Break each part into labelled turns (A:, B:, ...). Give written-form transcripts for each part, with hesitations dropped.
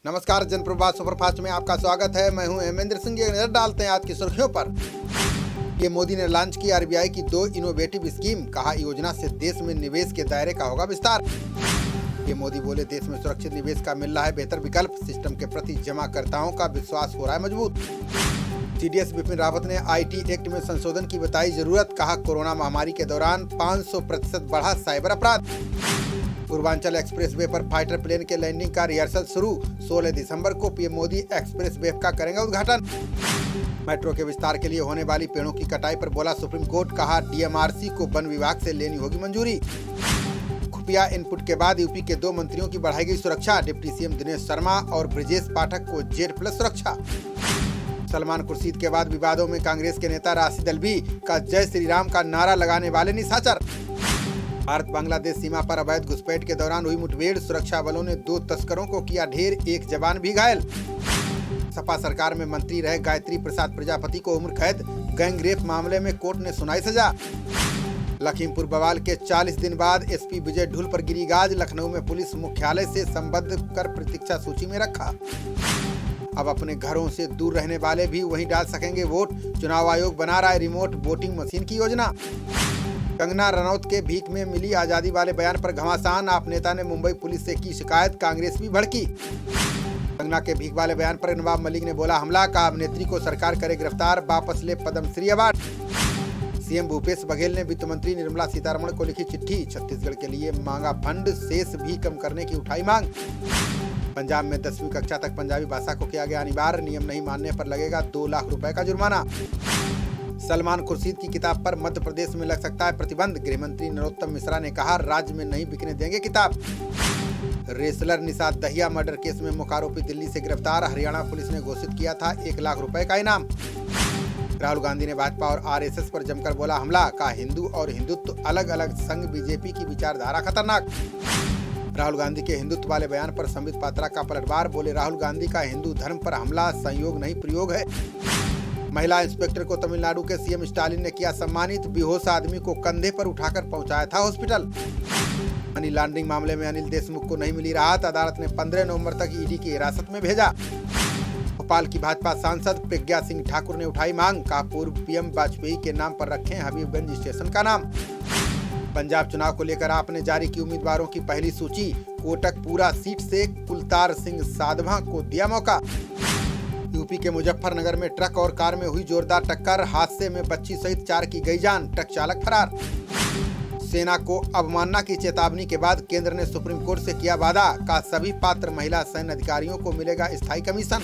A: नमस्कार, जनप्रवाद सुपरफास्ट में आपका स्वागत है। मैं हूं हेमेंद्र सिंह। एक नजर डालते हैं आज की सुर्खियों पर। ये मोदी ने लॉन्च की आरबीआई की 2 इनोवेटिव स्कीम, कहा योजना से देश में निवेश के दायरे का होगा विस्तार। ये मोदी बोले, देश में सुरक्षित निवेश का मिल रहा है बेहतर विकल्प, सिस्टम के प्रति जमाकर्ताओं का विश्वास हो रहा है मजबूत। सीडीएस विपिन रावत ने आईटी एक्ट में संशोधन की बताई जरूरत, कहा कोरोना महामारी के दौरान 500% बढ़ा साइबर अपराध। पूर्वांचल एक्सप्रेस वे पर फाइटर प्लेन के लैंडिंग का रिहर्सल शुरू, 16 दिसंबर को पीएम मोदी एक्सप्रेस वे का करेंगे उद्घाटन। मेट्रो के विस्तार के लिए होने वाली पेड़ों की कटाई पर बोला सुप्रीम कोर्ट, कहा डीएमआरसी को वन विभाग से लेनी होगी मंजूरी। खुफिया इनपुट के बाद यूपी के 2 मंत्रियों की बढ़ाई गई सुरक्षा, डिप्टी सीएम दिनेश शर्मा और ब्रजेश पाठक को जेड+ सुरक्षा। सलमान खुर्शीद के बाद विवादों में कांग्रेस के नेता राशिद अल्वी का जय श्री राम का नारा लगाने वाले निशाचर। भारत बांग्लादेश सीमा पर अवैध घुसपैठ के दौरान हुई मुठभेड़, सुरक्षा बलों ने 2 तस्करों को किया ढेर, 1 जवान भी घायल। सपा सरकार में मंत्री रहे गायत्री प्रसाद प्रजापति को उम्र कैद, गैंग रेप मामले में कोर्ट ने सुनाई सजा। लखीमपुर बवाल के 40 दिन बाद एसपी विजय ढुल पर गिरी गाज, लखनऊ में पुलिस मुख्यालय से संबद्ध कर प्रतीक्षा सूची में रखा। अब अपने घरों से दूर रहने वाले भी वहीं डाल सकेंगे वोट, चुनाव आयोग बना रहा है रिमोट वोटिंग मशीन की योजना। कंगना रनौत के भीख में मिली आजादी वाले बयान पर घमासान, आप नेता ने मुंबई पुलिस से की शिकायत, कांग्रेस भी भड़की। कंगना के भीख वाले बयान पर नवाब मलिक ने बोला हमला, कहा अभिनेत्री को सरकार करे गिरफ्तार, वापस ले पद्मश्री अवार्ड। सीएम भूपेश बघेल ने वित्त मंत्री निर्मला सीतारमण को लिखी चिट्ठी, छत्तीसगढ़ के लिए मांगा फंड, शेष भी कम करने की उठाई मांग। पंजाब में 10वीं कक्षा तक पंजाबी भाषा को किया गया अनिवार्य, नियम नहीं मानने पर लगेगा 2 लाख रुपए का जुर्माना। सलमान खुर्शीद की किताब पर मध्य प्रदेश में लग सकता है प्रतिबंध, गृह मंत्री नरोत्तम मिश्रा ने कहा राज्य में नहीं बिकने देंगे किताब। Wrestler Nishad Dahiya murder case में मुख्य आरोपी दिल्ली से गिरफ्तार, हरियाणा पुलिस ने घोषित किया था 1 लाख रुपए का इनाम। राहुल गांधी ने भाजपा और आरएसएस पर जमकर बोला हमला, कहा हिंदू और हिंदुत्व अलग अलग, संघ बीजेपी की विचारधारा खतरनाक। राहुल गांधी के हिंदुत्व वाले बयान पर संबित पात्रा का पलटवार, बोले राहुल गांधी का हिंदू धर्म पर हमला संयोग नहीं प्रयोग है। महिला इंस्पेक्टर को तमिलनाडु के सीएम स्टालिन ने किया सम्मानित, बेहोश आदमी को कंधे पर उठाकर पहुंचाया था हॉस्पिटल। मनी लॉन्ड्रिंग मामले में अनिल देशमुख को नहीं मिली राहत, अदालत ने 15 नवंबर तक ईडी की हिरासत में भेजा। भोपाल की भाजपा सांसद प्रज्ञा सिंह ठाकुर ने उठाई मांग, कहा पूर्व पीएम वाजपेयी के नाम पर रखें हबीबगंज स्टेशन का नाम। पंजाब चुनाव को लेकर आपने जारी की उम्मीदवारों की पहली सूची, कोटकपूरा सीट से कुलतार सिंह साधवा को दिया मौका। यूपी के मुजफ्फरनगर में ट्रक और कार में हुई जोरदार टक्कर, हादसे में बच्ची सहित 4 की गई जान, ट्रक चालक फरार। सेना को अवमानना की चेतावनी के बाद केंद्र ने सुप्रीम कोर्ट से किया वादा, कहा सभी पात्र महिला सैन्य अधिकारियों को मिलेगा स्थायी कमीशन।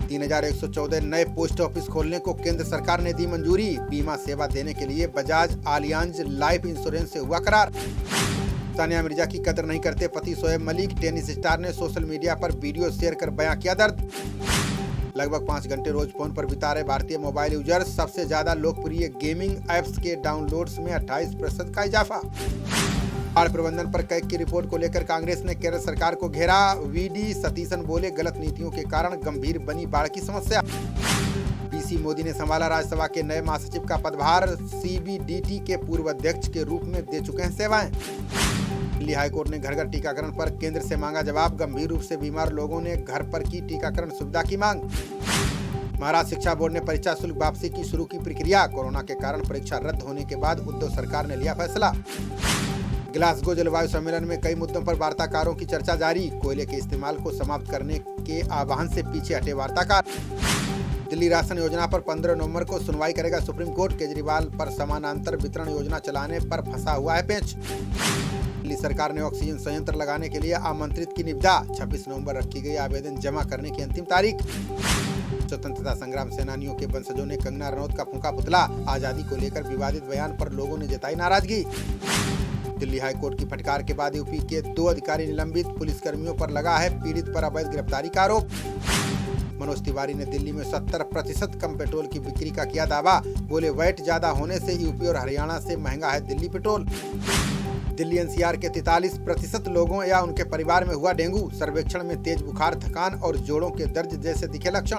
A: 3114 नए पोस्ट ऑफिस खोलने को केंद्र सरकार ने दी मंजूरी, बीमा सेवा देने के लिए बजाज आलियांज लाइफ इंश्योरेंस से हुआ करार। सानिया मिर्जा की कदर नहीं करते पति शोएब मलिक, टेनिस स्टार ने सोशल मीडिया पर वीडियो शेयर कर बयां किया दर्द। लगभग 5 घंटे रोज फोन पर बिता रहे भारतीय मोबाइल यूजर्स, सबसे ज्यादा लोकप्रिय गेमिंग ऐप्स के डाउनलोड्स में 28% का इजाफा। बाढ़ प्रबंधन पर कैग की रिपोर्ट को लेकर कांग्रेस ने केरल सरकार को घेरा, वीडी सतीशन बोले गलत नीतियों के कारण गंभीर बनी बाढ़ की समस्या। पीसी मोदी ने संभाला राज्यसभा के नए महासचिव का पदभार, सीबीडीटी के पूर्व अध्यक्ष के रूप में दे चुके हैं सेवाएं। दिल्ली हाईकोर्ट ने घर घर टीकाकरण पर केंद्र से मांगा जवाब, गंभीर रूप से बीमार लोगों ने घर पर की टीकाकरण सुविधा की मांग। महाराष्ट्र शिक्षा बोर्ड ने परीक्षा शुल्क वापसी की शुरू की प्रक्रिया, कोरोना के कारण परीक्षा रद्द होने के बाद उद्धव सरकार ने लिया फैसला। ग्लासगो जलवायु सम्मेलन में कई मुद्दों पर वार्ताकारों की चर्चा जारी, कोयले के इस्तेमाल को समाप्त करने के आह्वान से पीछे हटे वार्ताकार। दिल्ली राशन योजना पर 15 नवंबर को सुनवाई करेगा सुप्रीम कोर्ट, केजरीवाल पर समानांतर वितरण योजना चलाने पर फंसा हुआ है पेंच। दिल्ली सरकार ने ऑक्सीजन संयंत्र लगाने के लिए आमंत्रित की निविदा, 26 नवंबर रखी गई आवेदन जमा करने की अंतिम तारीख। स्वतंत्रता संग्राम सेनानियों के वंशजों ने कंगना रनौत का फूंका पुतला, आजादी को लेकर विवादित बयान पर लोगों ने जताई नाराजगी। दिल्ली हाईकोर्ट की फटकार के बाद यूपी के 2 अधिकारी निलंबित, पुलिसकर्मियों पर लगा है पीड़ित पर अवैध गिरफ्तारी का आरोप। मनोज तिवारी ने दिल्ली में 70% कम पेट्रोल की बिक्री का किया दावा, बोले वैट ज्यादा होने से यूपी और हरियाणा से महंगा है दिल्ली पेट्रोल। दिल्ली एनसीआर के 43% लोगों या उनके परिवार में हुआ डेंगू, सर्वेक्षण में तेज बुखार, थकान और जोड़ों के दर्द जैसे दिखे लक्षण।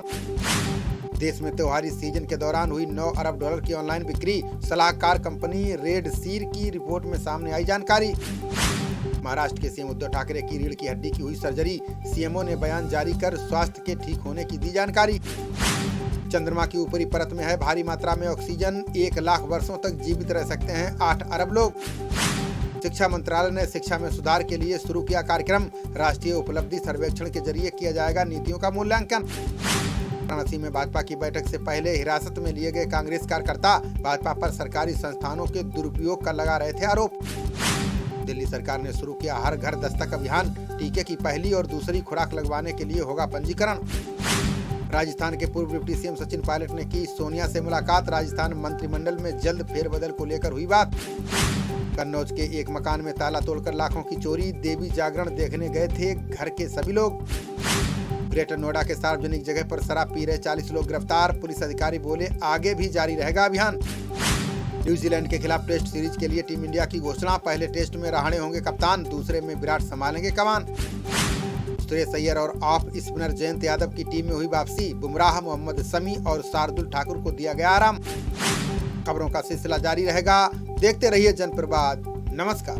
A: देश में त्योहारी सीजन के दौरान हुई 9 अरब डॉलर की ऑनलाइन बिक्री, सलाहकार कंपनी रेड सीर की रिपोर्ट में सामने आई जानकारी। महाराष्ट्र के सीएम उद्धव ठाकरे की रीढ़ की हड्डी की हुई सर्जरी, सीएमओ ने बयान जारी कर स्वास्थ्य के ठीक होने की दी जानकारी। चंद्रमा की ऊपरी परत में है भारी मात्रा में ऑक्सीजन, 1 लाख वर्षों तक जीवित रह सकते हैं 8 अरब लोग। शिक्षा मंत्रालय ने शिक्षा में सुधार के लिए शुरू किया कार्यक्रम, राष्ट्रीय उपलब्धि सर्वेक्षण के जरिए किया जाएगा नीतियों का मूल्यांकन। वाराणसी में भाजपा की बैठक से पहले हिरासत में लिए गए कांग्रेस कार्यकर्ता भाजपा पर सरकारी संस्थानों के दुरुपयोग का लगा रहे थे आरोप। दिल्ली सरकार ने शुरू किया हर घर दस्तक अभियान, टीके की पहली और दूसरी खुराक लगवाने के लिए होगा पंजीकरण। राजस्थान के पूर्व डिप्टी सीएम सचिन पायलट ने की सोनिया से मुलाकात, राजस्थान मंत्रिमंडल में जल्द फेरबदल को लेकर हुई बात। कन्नौज के एक मकान में ताला तोड़कर लाखों की चोरी, देवी जागरण देखने गए थे घर के सभी लोग। ग्रेटर नोएडा के सार्वजनिक जगह पर शराब पी रहे 40 लोग गिरफ्तार, पुलिस अधिकारी बोले आगे भी जारी रहेगा अभियान। न्यूजीलैंड के खिलाफ टेस्ट सीरीज के लिए टीम इंडिया की घोषणा, पहले टेस्ट में रहाणे होंगे कप्तान, दूसरे में विराट संभालेंगे कमान। श्रेयस अय्यर और ऑफ स्पिनर जयंत यादव की टीम में हुई वापसी, बुमराह, मोहम्मद शमी और शार्दुल ठाकुर को दिया गया आराम। खबरों का सिलसिला जारी रहेगा, देखते रहिए जनप्रवाद। नमस्कार।